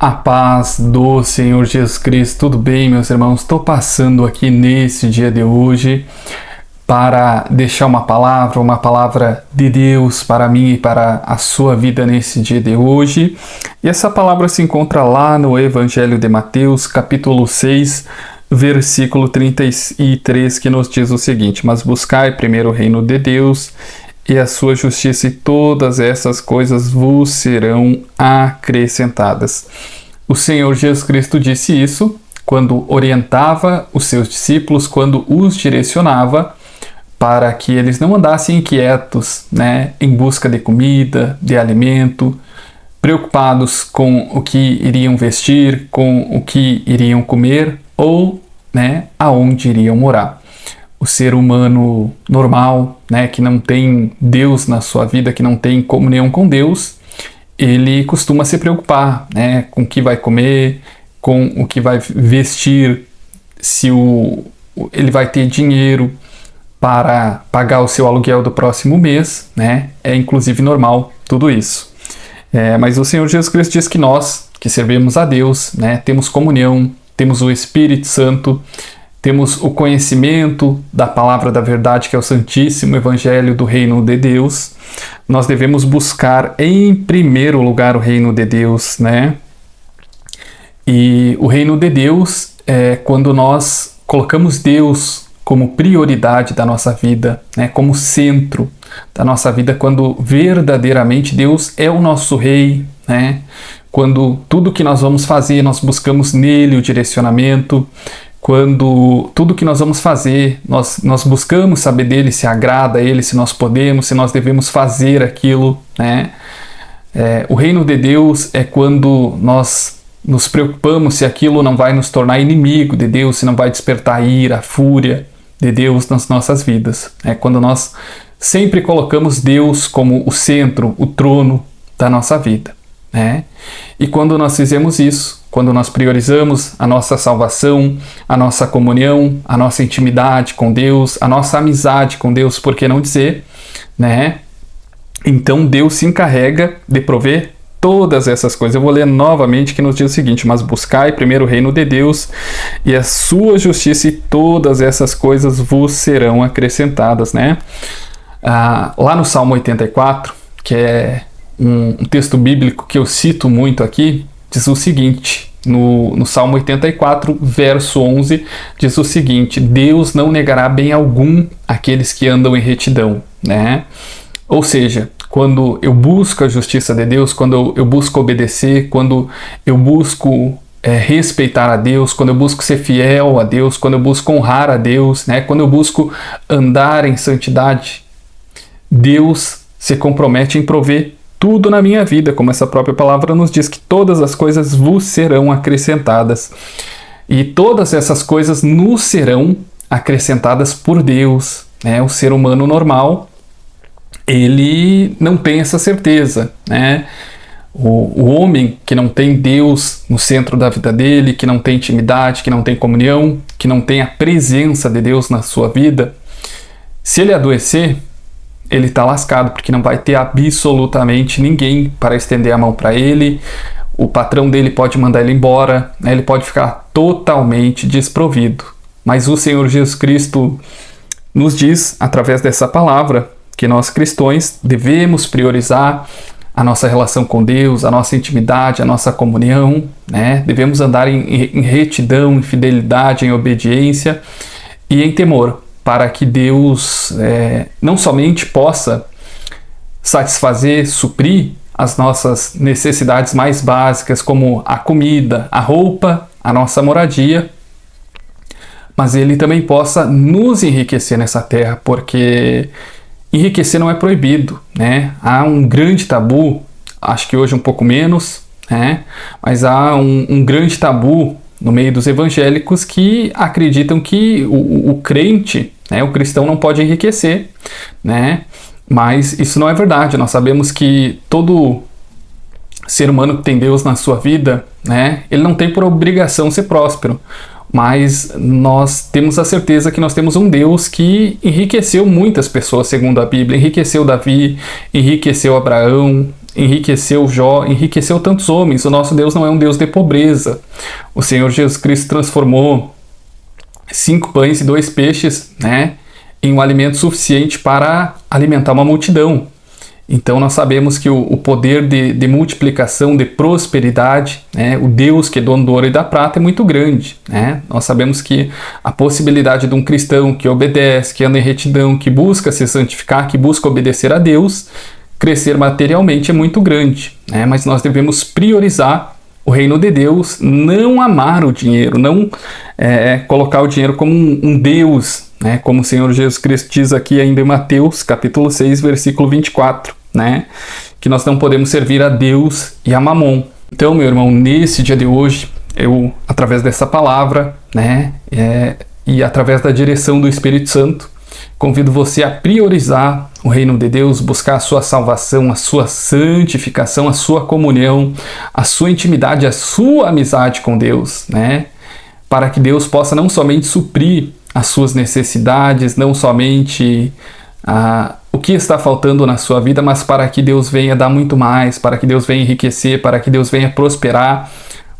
A paz do Senhor Jesus Cristo. Tudo bem, meus irmãos? Estou passando aqui nesse dia de hoje para deixar uma palavra de Deus para mim e para a sua vida nesse dia de hoje. E essa palavra se encontra lá no Evangelho de Mateus, capítulo 6, versículo 33, que nos diz o seguinte: Mas buscai primeiro o reino de Deus e a sua justiça, e todas essas coisas vos serão acrescentadas. O Senhor Jesus Cristo disse isso quando orientava os seus discípulos, quando os direcionava para que eles não andassem inquietos, em busca de comida, de alimento, preocupados com o que iriam vestir, com o que iriam comer ou aonde iriam morar. O ser humano normal, que não tem Deus na sua vida, que não tem comunhão com Deus, ele costuma se preocupar, com o que vai comer, com o que vai vestir, se ele vai ter dinheiro para pagar o seu aluguel do próximo mês, É inclusive normal tudo isso. Mas o Senhor Jesus Cristo diz que nós, que servimos a Deus, temos comunhão, temos o Espírito Santo, temos o conhecimento da palavra da verdade, que é o Santíssimo Evangelho do Reino de Deus. Nós devemos buscar em primeiro lugar o Reino de Deus, E o Reino de Deus é quando nós colocamos Deus como prioridade da nossa vida, como centro da nossa vida, quando verdadeiramente Deus é o nosso Rei, Quando tudo que nós vamos fazer, nós buscamos nele o direcionamento. Quando tudo que nós vamos fazer, nós buscamos saber dele, se agrada a ele, se nós podemos, se nós devemos fazer aquilo, O reino de Deus é quando nós nos preocupamos se aquilo não vai nos tornar inimigo de Deus, se não vai despertar a ira, a fúria de Deus nas nossas vidas. É quando nós sempre colocamos Deus como o centro, o trono da nossa vida. E quando nós fizemos isso, quando nós priorizamos a nossa salvação, a nossa comunhão, a nossa intimidade com Deus, a nossa amizade com Deus, por que não dizer, Então Deus se encarrega de prover todas essas coisas. Eu vou ler novamente, que nos diz o seguinte: Mas buscai primeiro o reino de Deus e a sua justiça, e todas essas coisas vos serão acrescentadas, Lá no Salmo 84, que é um texto bíblico que eu cito muito aqui, diz o seguinte, no Salmo 84, verso 11, diz o seguinte: Deus não negará bem algum àqueles que andam em retidão, Ou seja, quando eu busco a justiça de Deus, quando eu busco obedecer, quando eu busco respeitar a Deus, quando eu busco ser fiel a Deus, quando eu busco honrar a Deus, quando eu busco andar em santidade, Deus se compromete em prover tudo na minha vida, como essa própria palavra nos diz, que todas as coisas vos serão acrescentadas. E todas essas coisas nos serão acrescentadas por Deus. O ser humano normal, ele não tem essa certeza. O homem que não tem Deus no centro da vida dele, que não tem intimidade, que não tem comunhão, que não tem a presença de Deus na sua vida, se ele adoecer, ele está lascado, porque não vai ter absolutamente ninguém para estender a mão para ele. O patrão dele pode mandar ele embora, ele pode ficar totalmente desprovido. Mas o Senhor Jesus Cristo nos diz, através dessa palavra, que nós cristãos devemos priorizar a nossa relação com Deus, a nossa intimidade, a nossa comunhão, Devemos andar em retidão, em fidelidade, em obediência e em temor, para que Deus não somente possa satisfazer, suprir as nossas necessidades mais básicas, como a comida, a roupa, a nossa moradia, mas Ele também possa nos enriquecer nessa terra, porque enriquecer não é proibido, Há um grande tabu, acho que hoje um pouco menos, mas há um grande tabu no meio dos evangélicos que acreditam que o crente, o cristão não pode enriquecer, Mas isso não é verdade. Nós sabemos que todo ser humano que tem Deus na sua vida, ele não tem por obrigação ser próspero. Mas nós temos a certeza que nós temos um Deus que enriqueceu muitas pessoas, segundo a Bíblia. Enriqueceu Davi, enriqueceu Abraão, enriqueceu Jó, enriqueceu tantos homens. O nosso Deus não é um Deus de pobreza. O Senhor Jesus Cristo transformou 5 pães e 2 peixes, né, em um alimento suficiente para alimentar uma multidão. Então nós sabemos que o poder de multiplicação, de prosperidade, né, o Deus que é dono do ouro e da prata é muito grande. Né? Nós sabemos que a possibilidade de um cristão que obedece, que anda em retidão, que busca se santificar, que busca obedecer a Deus, crescer materialmente é muito grande. Né? Mas nós devemos priorizar o reino de Deus, não amar o dinheiro, não colocar o dinheiro como um Deus, né? Como o Senhor Jesus Cristo diz aqui ainda em Mateus, capítulo 6, versículo 24, né? Que nós não podemos servir a Deus e a Mamon. Então, meu irmão, nesse dia de hoje, eu, através dessa palavra, né, e através da direção do Espírito Santo, convido você a priorizar o reino de Deus, buscar a sua salvação, a sua santificação, a sua comunhão, a sua intimidade, a sua amizade com Deus, né? Para que Deus possa não somente suprir as suas necessidades, não somente o que está faltando na sua vida, mas para que Deus venha dar muito mais, para que Deus venha enriquecer, para que Deus venha prosperar,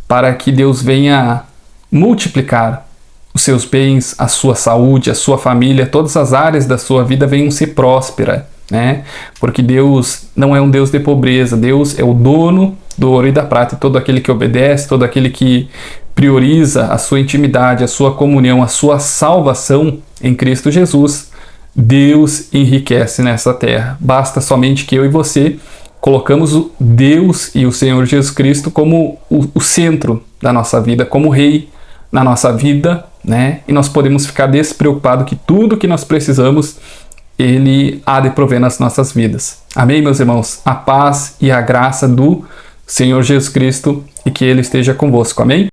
para que Deus venha multiplicar os seus bens, a sua saúde, a sua família, todas as áreas da sua vida venham ser prósperas, né? Porque Deus não é um Deus de pobreza, Deus é o dono do ouro e da prata, e todo aquele que obedece, todo aquele que prioriza a sua intimidade, a sua comunhão, a sua salvação em Cristo Jesus, Deus enriquece nessa terra. Basta somente que eu e você colocamos o Deus e o Senhor Jesus Cristo como o centro da nossa vida, como Rei na nossa vida, né? E nós podemos ficar despreocupados que tudo que nós precisamos, Ele há de prover nas nossas vidas. Amém, meus irmãos? A paz e a graça do Senhor Jesus Cristo e que Ele esteja convosco. Amém?